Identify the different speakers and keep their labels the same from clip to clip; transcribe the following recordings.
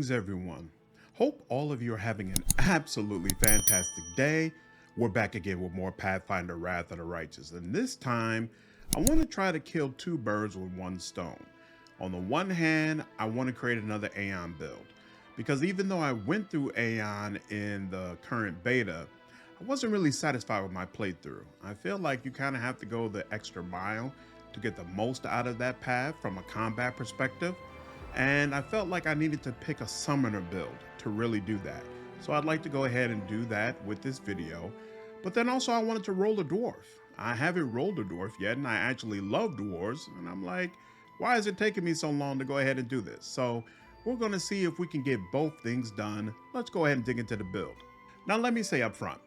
Speaker 1: Greetings everyone. Hope all of you are having an absolutely fantastic day. We're back again with more Pathfinder Wrath of the Righteous, and this time I want to try to kill two birds with one stone. On the one hand, I want to create another Aeon build, because even though I went through Aeon in the current beta, I wasn't really satisfied with my playthrough. I feel like you kind of have to go the extra mile to get the most out of that path from a combat perspective. And I felt like I needed to pick a summoner build to really do that. So I'd like to go ahead and do that with this video. But then also I wanted to roll a dwarf. I haven't rolled a dwarf yet, and I actually love dwarves. And I'm like, why is it taking me so long to go ahead and do this? So we're gonna see if we can get both things done. Let's go ahead and dig into the build. Now let me say up front,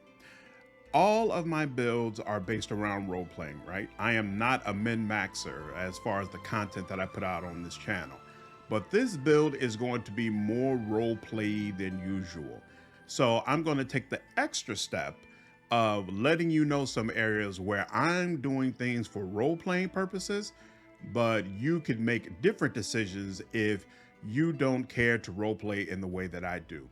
Speaker 1: all of my builds are based around role-playing, right? I am not a min-maxer as far as the content that I put out on this channel. But this build is going to be more role-play than usual. So I'm going to take the extra step of letting you know some areas where I'm doing things for role-playing purposes, but you could make different decisions if you don't care to role-play in the way that I do.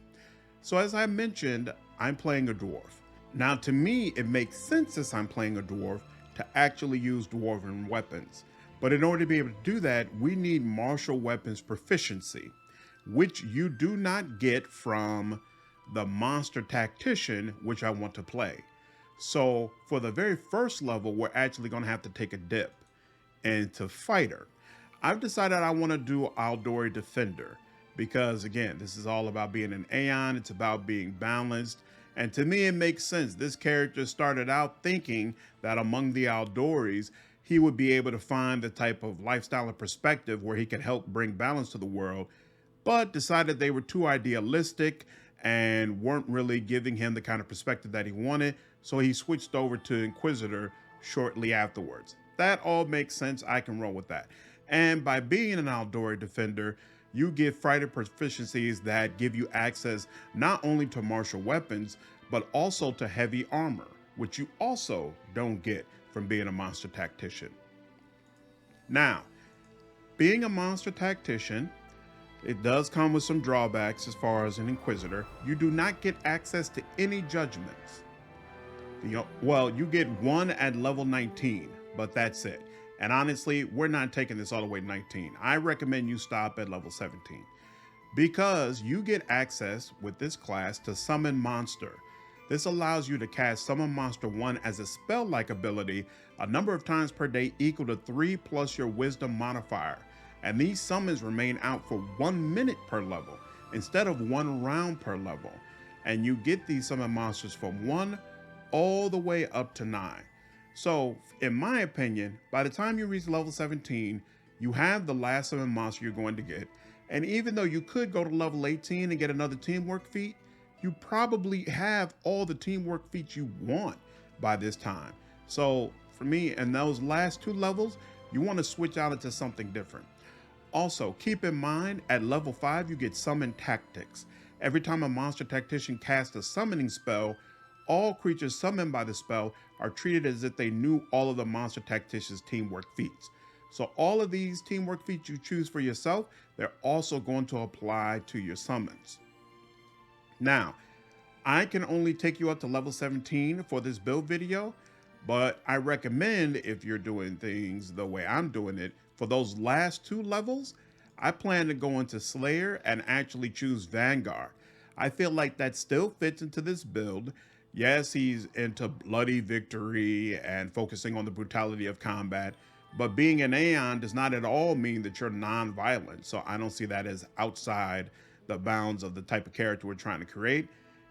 Speaker 1: So as I mentioned, I'm playing a dwarf. Now to me, it makes sense since I'm playing a dwarf to actually use dwarven weapons. But in order to be able to do that, we need martial weapons proficiency, which you do not get from the monster tactician, which I want to play. So for the very first level, we're actually going to have to take a dip into fighter. I've decided I want to do Aldori Defender because, again, this is all about being an Aeon. It's about being balanced. And to me, it makes sense. This character started out thinking that among the Aldoris, he would be able to find the type of lifestyle and perspective where he could help bring balance to the world, but decided they were too idealistic and weren't really giving him the kind of perspective that he wanted. So he switched over to Inquisitor shortly afterwards. That all makes sense. I can roll with that. And by being an Aldori Defender, you get fighter proficiencies that give you access not only to martial weapons, but also to heavy armor, which you also don't get from being a monster tactician. Now, being a monster tactician, it does come with some drawbacks as far as an Inquisitor. You do not get access to any judgments. Well, you get one at level 19, but that's it. And honestly, we're not taking this all the way to 19. I recommend you stop at level 17 because you get access with this class to Summon Monster. This allows you to cast Summon Monster 1 as a spell-like ability a number of times per day equal to 3 plus your Wisdom modifier. And these summons remain out for 1 minute per level instead of 1 round per level. And you get these Summon Monsters from 1 all the way up to 9. So, in my opinion, by the time you reach level 17, you have the last Summon Monster you're going to get. And even though you could go to level 18 and get another teamwork feat, you probably have all the teamwork feats you want by this time. So for me, in those last 2 levels, you want to switch out into something different. Also, keep in mind, at level 5, you get Summon Tactics. Every time a monster tactician casts a summoning spell, all creatures summoned by the spell are treated as if they knew all of the monster tactician's teamwork feats. So all of these teamwork feats you choose for yourself, they're also going to apply to your summons. Now, I can only take you up to level 17 for this build video, but I recommend if you're doing things the way I'm doing it, for those last 2 levels, I plan to go into Slayer and actually choose Vanguard. I feel like that still fits into this build. Yes, he's into bloody victory and focusing on the brutality of combat, but being an Aeon does not at all mean that you're non-violent, so I don't see that as outside the bounds of the type of character we're trying to create.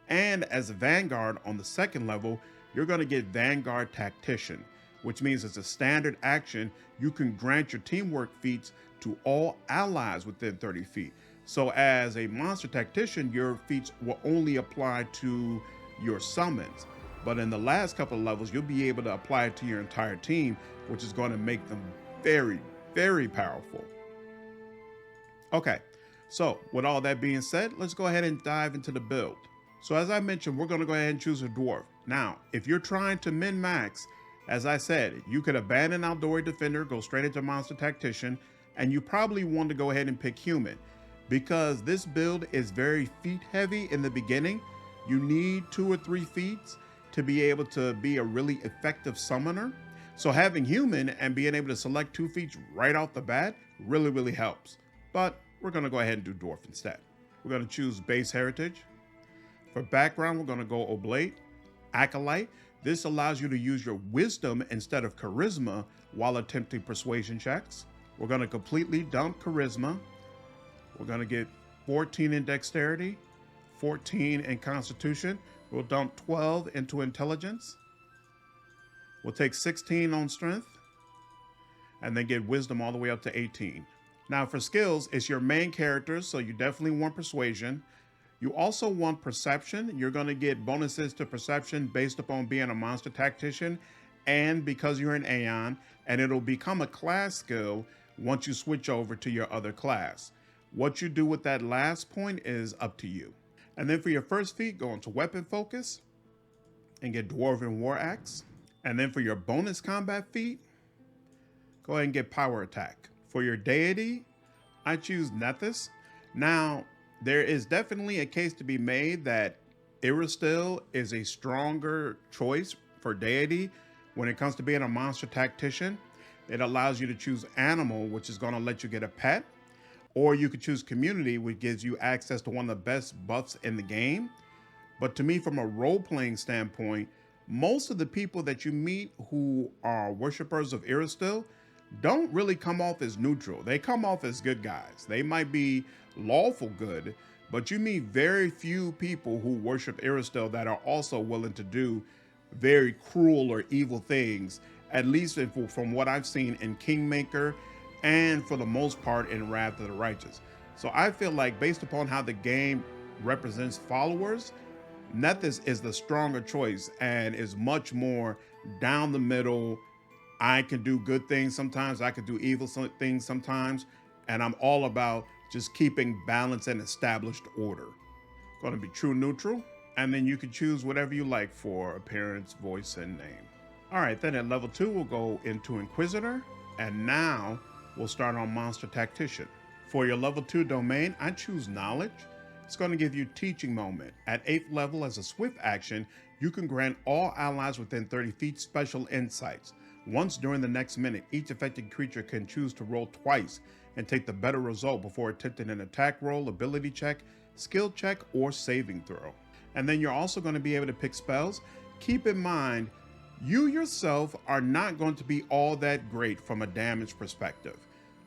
Speaker 1: And as a Vanguard on the 2nd level, you're going to get Vanguard Tactician, which means as a standard action, you can grant your teamwork feats to all allies within 30 feet. So as a monster tactician, your feats will only apply to your summons. But in the last couple of levels, you'll be able to apply it to your entire team, which is going to make them very, very powerful. Okay. So with all that being said, let's go ahead and dive into the build. So as I mentioned, we're going to go ahead and choose a dwarf. Now, if you're trying to min-max, as I said, you could abandon Aldori Defender, go straight into Monster Tactician, and you probably want to go ahead and pick human. Because this build is very feat heavy in the beginning, you need 2 or 3 feats to be able to be a really effective summoner. So having human and being able to select 2 feats right off the bat really helps. But we're gonna go ahead and do dwarf instead. We're gonna choose base heritage. For background, we're gonna go oblate, acolyte. This allows you to use your wisdom instead of charisma while attempting persuasion checks. We're gonna completely dump charisma. We're gonna get 14 in dexterity, 14 in constitution. We'll dump 12 into intelligence. We'll take 16 on strength and then get wisdom all the way up to 18. Now for skills, it's your main characters, so you definitely want persuasion. You also want perception. You're gonna get bonuses to perception based upon being a monster tactician and because you're an Aeon, and it'll become a class skill once you switch over to your other class. What you do with that last point is up to you. And then for your first feat, go into weapon focus and get Dwarven War Axe. And then for your bonus combat feat, go ahead and get power attack. For your deity, I choose Nethys. Now, there is definitely a case to be made that Aereelu is a stronger choice for deity when it comes to being a monster tactician. It allows you to choose animal, which is gonna let you get a pet, or you could choose community, which gives you access to one of the best buffs in the game. But to me, from a role-playing standpoint, most of the people that you meet who are worshippers of Aereelu don't really come off as neutral. They come off as good guys. They might be lawful good, but you meet very few people who worship Aereelu that are also willing to do very cruel or evil things, at least from what I've seen in Kingmaker and for the most part in Wrath of the Righteous. So I feel like based upon how the game represents followers, Nethys is the stronger choice and is much more down the middle. I can do good things sometimes, I can do evil things sometimes, and I'm all about just keeping balance and established order. Going to be true neutral, and then you can choose whatever you like for appearance, voice, and name. All right, then at level 2, we'll go into Inquisitor, and now we'll start on Monster Tactician. For your level 2 domain, I choose Knowledge. It's going to give you Teaching Moment. At 8th level, as a swift action, you can grant all allies within 30 feet special insights. Once during the next minute, each affected creature can choose to roll twice and take the better result before attempting an attack roll, ability check, skill check, or saving throw. And then you're also going to be able to pick spells. Keep in mind, you yourself are not going to be all that great from a damage perspective.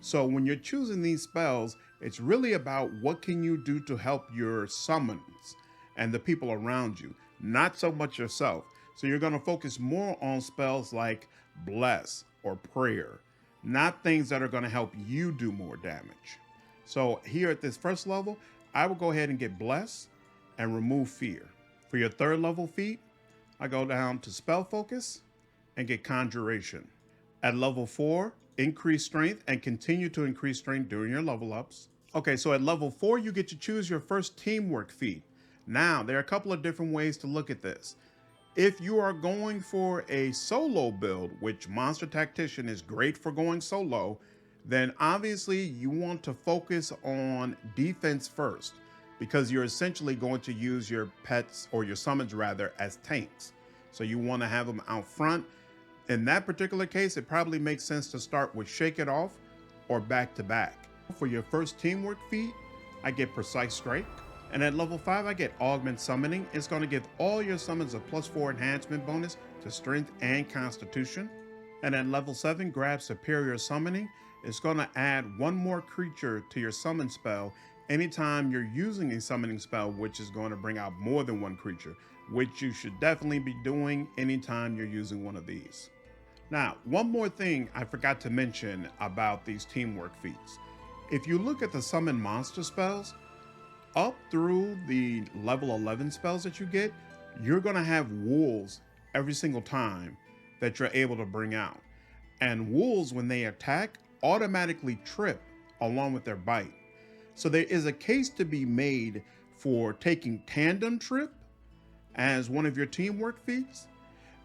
Speaker 1: So when you're choosing these spells, it's really about what can you do to help your summons and the people around you, not so much yourself. So you're going to focus more on spells like Bless or Prayer, not things that are going to help you do more damage. So here at this first level, I will go ahead and get Bless and remove Fear. For your 3rd level feat, I go down to Spell Focus and get Conjuration. At level 4, increase strength and continue to increase strength during your level ups. Okay, so at level 4, you get to choose your first teamwork feat. Now, there are a couple of different ways to look at this. If you are going for a solo build, which Monster Tactician is great for going solo, then obviously you want to focus on defense first, because you're essentially going to use your pets, or your summons rather, as tanks. So you want to have them out front. In that particular case, it probably makes sense to start with Shake It Off or Back to Back. For your first teamwork feat, I get Precise Strike. And at level 5, I get Augment Summoning. It's going to give all your summons a +4 enhancement bonus to Strength and Constitution. And at level 7, grab Superior Summoning. It's going to add 1 more creature to your summon spell anytime you're using a summoning spell, which is going to bring out more than 1 creature, which you should definitely be doing anytime you're using one of these. Now, one more thing I forgot to mention about these teamwork feats. If you look at the summon monster spells, up through the level 11 spells that you get, you're gonna have wolves every single time that you're able to bring out. And wolves, when they attack, automatically trip along with their bite. So there is a case to be made for taking Tandem Trip as one of your teamwork feats,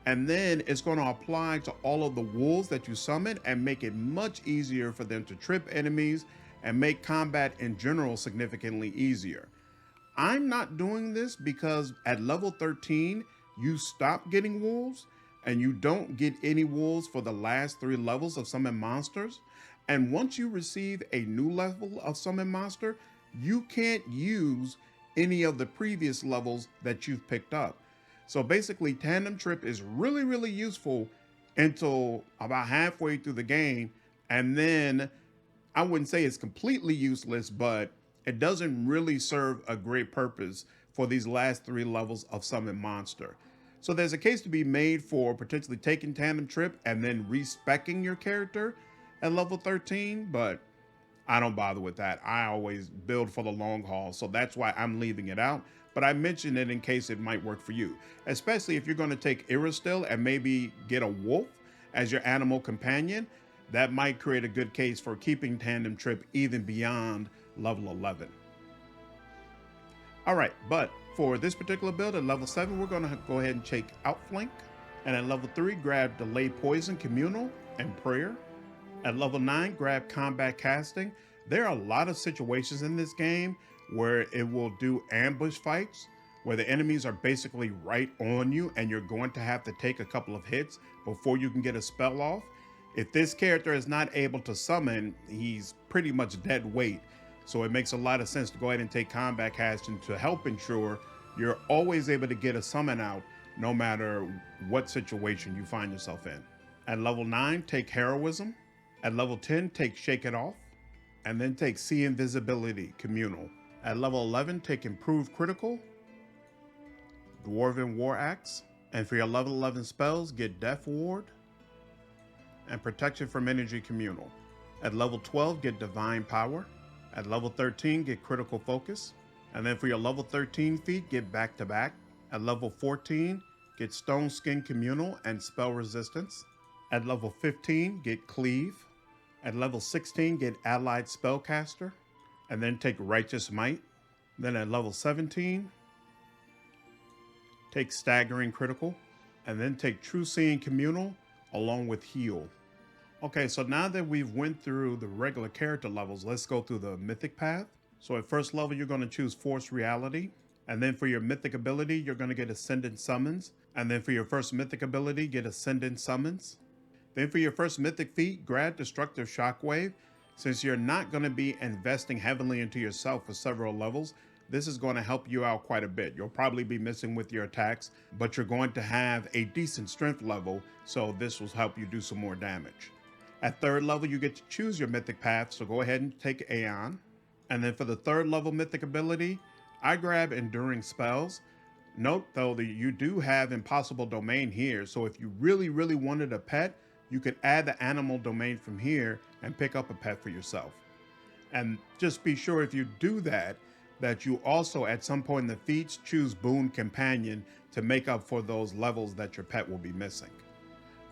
Speaker 1: and then it's going to apply to all of the wolves that you summon and make it much easier for them to trip enemies and make combat in general significantly easier. I'm not doing this because at level 13, you stop getting wolves and you don't get any wolves for the last 3 levels of summon monsters. And once you receive a new level of summon monster, you can't use any of the previous levels that you've picked up. So basically, Tandem Trip is really useful until about halfway through the game. And then I wouldn't say it's completely useless, but it doesn't really serve a great purpose for these last 3 levels of summon monster. So there's a case to be made for potentially taking Tandem Trip and then respecking your character at level 13, but I don't bother with that. I always build for the long haul, so that's why I'm leaving it out. But I mentioned it in case it might work for you, especially if you're going to take Aereelu and maybe get a wolf as your animal companion. That might create a good case for keeping Tandem Trip even beyond level 11. All right, but for this particular build at level 7, we're going to go ahead and take Outflank. And at level 3, grab Delay Poison, Communal, and Prayer. At level 9, grab Combat Casting. There are a lot of situations in this game where it will do ambush fights, where the enemies are basically right on you and you're going to have to take a couple of hits before you can get a spell off. If this character is not able to summon, he's pretty much dead weight. So it makes a lot of sense to go ahead and take Combat Casting to help ensure you're always able to get a summon out no matter what situation you find yourself in. At level 9, take Heroism. At level 10, take Shake It Off. And then take See Invisibility, Communal. At level 11, take Improved Critical, Dwarven War Axe. And for your level 11 spells, get Death Ward and Protection from Energy, Communal. At level 12, get Divine Power. At level 13, get Critical Focus. And then for your level 13 feat, get Back to Back. At level 14, get Stone Skin, Communal and Spell Resistance. At level 15, get Cleave. At level 16, get Allied Spellcaster. And then take Righteous Might. Then at level 17, take Staggering Critical. And then take True Seeing, Communal along with Heal. Okay, so now that we've went through the regular character levels, let's go through the Mythic path. So at first level, you're going to choose Force Reality. And then for your Mythic ability, you're going to get Ascendant Summons. And then for your first Mythic ability, get Ascendant Summons. Then for your first Mythic feat, grab Destructive Shockwave. Since you're not going to be investing heavily into yourself for several levels, this is going to help you out quite a bit. You'll probably be missing with your attacks, but you're going to have a decent strength level, so this will help you do some more damage. At third level, you get to choose your Mythic path, so go ahead and take Aeon. And then for the third level Mythic ability, I grab Enduring Spells. Note though that you do have Impossible Domain here, so if you really wanted a pet, you could add the animal domain from here and pick up a pet for yourself. And just be sure if you do that you also at some point in the feats choose Boon Companion to make up for those levels that your pet will be missing.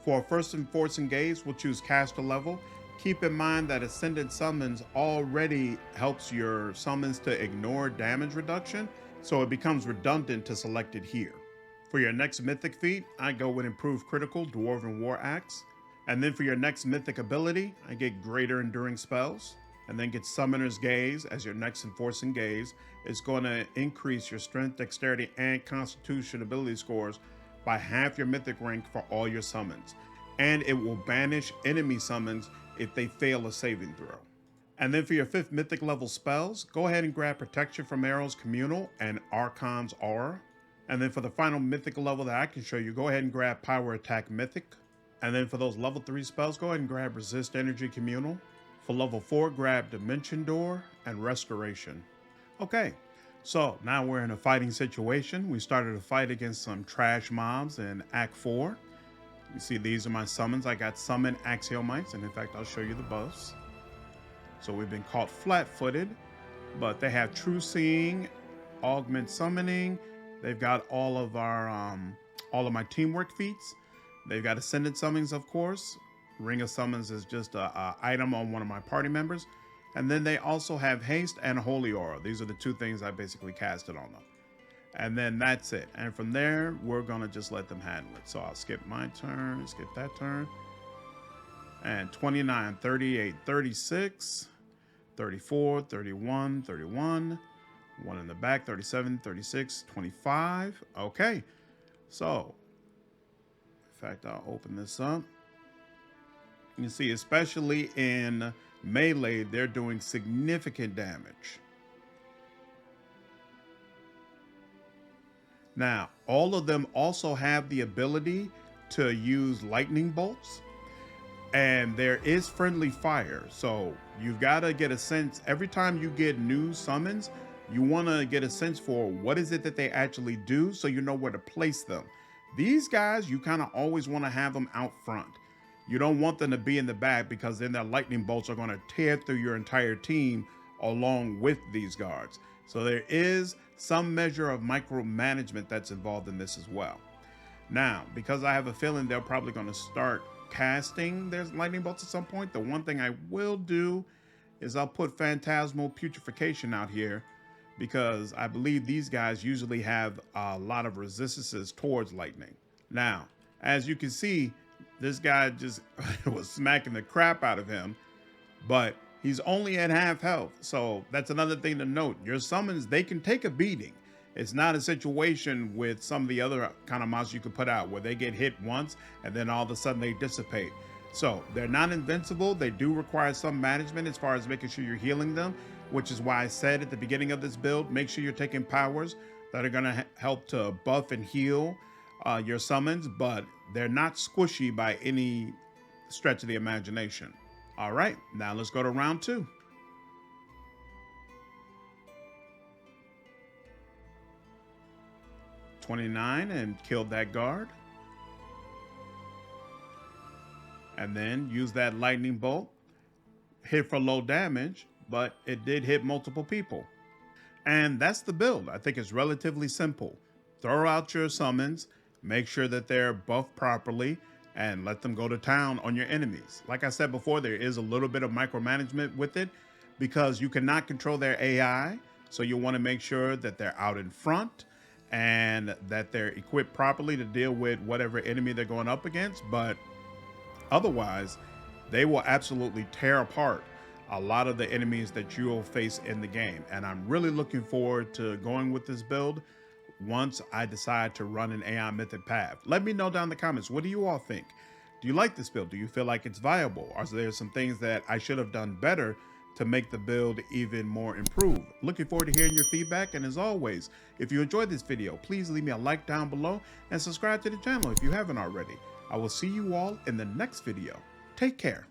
Speaker 1: For our first and fourth engage, we'll choose Caster level. Keep in mind that Ascendant Summons already helps your summons to ignore damage reduction, so it becomes redundant to select it here. For your next Mythic feat, I go with Improved Critical, Dwarven War Axe. And then for your next Mythic ability, I get Greater Enduring Spells. And then get Summoner's Gaze as your next Enforcing Gaze. It's going to increase your Strength, Dexterity, and Constitution ability scores by half your Mythic rank for all your summons. And it will banish enemy summons if they fail a saving throw. And then for your fifth Mythic level spells, go ahead and grab Protection from Arrows, Communal, and Archon's Aura. And then for the final Mythic level that I can show you, go ahead and grab Power Attack Mythic. And then for those level 3 spells, go ahead and grab Resist Energy, Communal. For level 4, grab Dimension Door and Restoration. Okay, so now we're in a fighting situation. We started a fight against some trash mobs in Act 4. You see, these are my summons. I got Summon Axiomites, and in fact, I'll show you the buffs. So we've been caught flat-footed, but they have True Seeing, Augment Summoning. They've got all of my teamwork feats. They've got Ascendant Summons, of course. Ring of Summons is just an item on one of my party members. And then they also have Haste and Holy Aura. These are the two things I basically casted on them. And then that's it. And from there, we're going to just let them handle it. So I'll skip my turn, skip that turn. And 29, 38, 36. 34, 31, 31. One in the back, 37, 36, 25. Okay. So, in fact, I'll open this up. You can see, especially in melee, they're doing significant damage. Now, all of them also have the ability to use lightning bolts, and there is friendly fire. So you've got to get a sense, every time you get new summons, you want to get a sense for what is it that they actually do, so you know where to place them. These guys, you kind of always want to have them out front. You don't want them to be in the back, because then their lightning bolts are going to tear through your entire team along with these guards. So there is some measure of micromanagement that's involved in this as well. Now, because I have a feeling they're probably going to start casting their lightning bolts at some point, the one thing I will do is I'll put Phantasmal Putrefaction out here, because I believe these guys usually have a lot of resistances towards lightning. Now, as you can see, this guy just was smacking the crap out of him, but he's only at half health. So that's another thing to note. Your summons, they can take a beating. It's not a situation with some of the other kind of monsters you could put out where they get hit once and then all of a sudden they dissipate. So they're not invincible. They do require some management as far as making sure you're healing them, which is why I said at the beginning of this build, make sure you're taking powers that are going to help to buff and heal your summons, but they're not squishy by any stretch of the imagination. All right, now let's go to round 2. $29 and killed that guard. And then use that lightning bolt. Hit for low damage, but it did hit multiple people. And that's the build. I think it's relatively simple. Throw out your summons, make sure that they're buffed properly, and let them go to town on your enemies. Like I said before, there is a little bit of micromanagement with it because you cannot control their AI. So you want to make sure that they're out in front and that they're equipped properly to deal with whatever enemy they're going up against. But otherwise, they will absolutely tear apart a lot of the enemies that you will face in the game. And I'm really looking forward to going with this build once I decide to run an Aeon Mythic path. Let me know down in the comments, what do you all think? Do you like this build? Do you feel like it's viable? Are there some things that I should have done better to make the build even more improved? Looking forward to hearing your feedback. And as always, if you enjoyed this video, please leave me a like down below and subscribe to the channel if you haven't already. I will see you all in the next video. Take care.